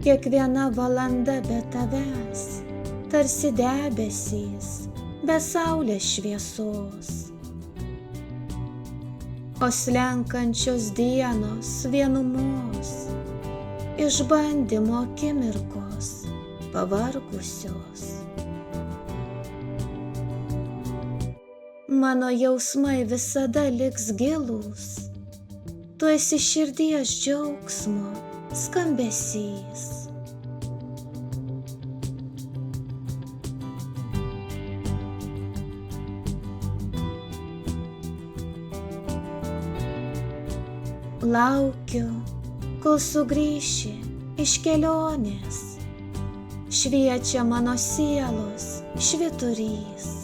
kiekviena valanda be tavęs, tarsi debesys, be saulės šviesos. O slenkančios dienos vienumos, išbandymo akimirkos, pavargusios. Mano jausmai visada liks gilūs, tu esi širdies džiaugsmo skambesys. Laukiu, kol sugrįši iš kelionės, šviečia mano sielos švyturys.